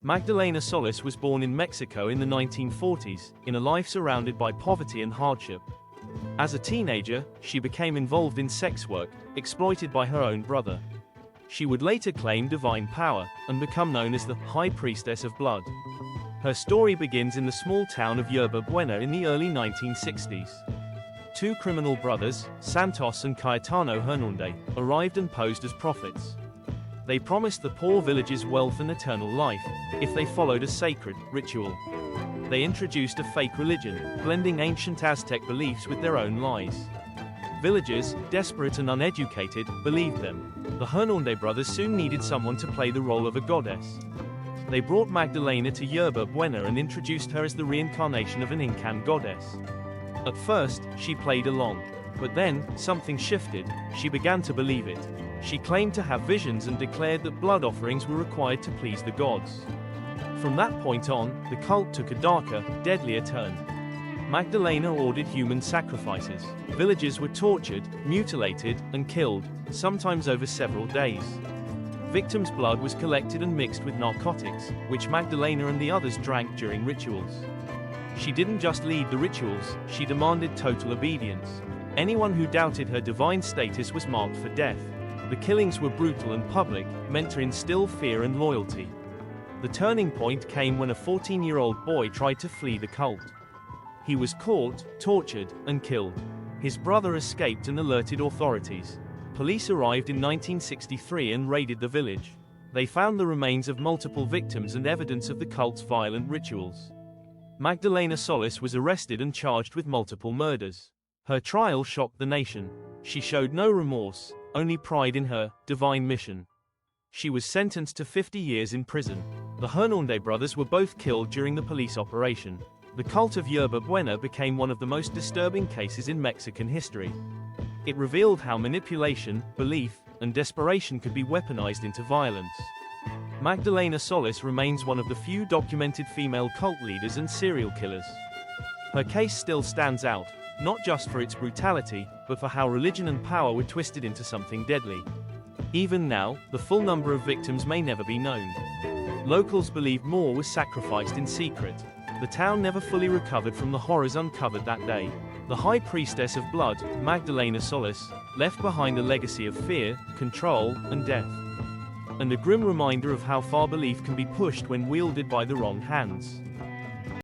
Magdalena Solís was born in Mexico in the 1940s, in a life surrounded by poverty and hardship. As a teenager, she became involved in sex work, exploited by her own brother. She would later claim divine power, and become known as the High Priestess of Blood. Her story begins in the small town of Yerba Buena in the early 1960s. Two criminal brothers, Santos and Cayetano Hernandez, arrived and posed as prophets. They promised the poor villagers wealth and eternal life, if they followed a sacred ritual. They introduced a fake religion, blending ancient Aztec beliefs with their own lies. Villagers, desperate and uneducated, believed them. The Hernandez brothers soon needed someone to play the role of a goddess. They brought Magdalena to Yerba Buena and introduced her as the reincarnation of an Incan goddess. At first, she played along. But then, something shifted. She began to believe it. She claimed to have visions and declared that blood offerings were required to please the gods. From that point on, the cult took a darker, deadlier turn. Magdalena ordered human sacrifices. Villagers were tortured, mutilated, and killed, sometimes over several days. Victims' blood was collected and mixed with narcotics, which Magdalena and the others drank during rituals. She didn't just lead the rituals, she demanded total obedience. Anyone who doubted her divine status was marked for death. The killings were brutal and public, meant to instill fear and loyalty. The turning point came when a 14-year-old boy tried to flee the cult. He was caught, tortured, and killed. His brother escaped and alerted authorities. Police arrived in 1963 and raided the village. They found the remains of multiple victims and evidence of the cult's violent rituals. Magdalena Solís was arrested and charged with multiple murders. Her trial shocked the nation. She showed no remorse, only pride in her divine mission. She was sentenced to 50 years in prison. The Hernandez brothers were both killed during the police operation. The cult of Yerba Buena became one of the most disturbing cases in Mexican history. It revealed how manipulation, belief, and desperation could be weaponized into violence. Magdalena Solís remains one of the few documented female cult leaders and serial killers. Her case still stands out, not just for its brutality, but for how religion and power were twisted into something deadly. Even now, the full number of victims may never be known. Locals believe more was sacrificed in secret. The town never fully recovered from the horrors uncovered that day. The High Priestess of Blood, Magdalena Solís, left behind a legacy of fear, control, and death. And a grim reminder of how far belief can be pushed when wielded by the wrong hands.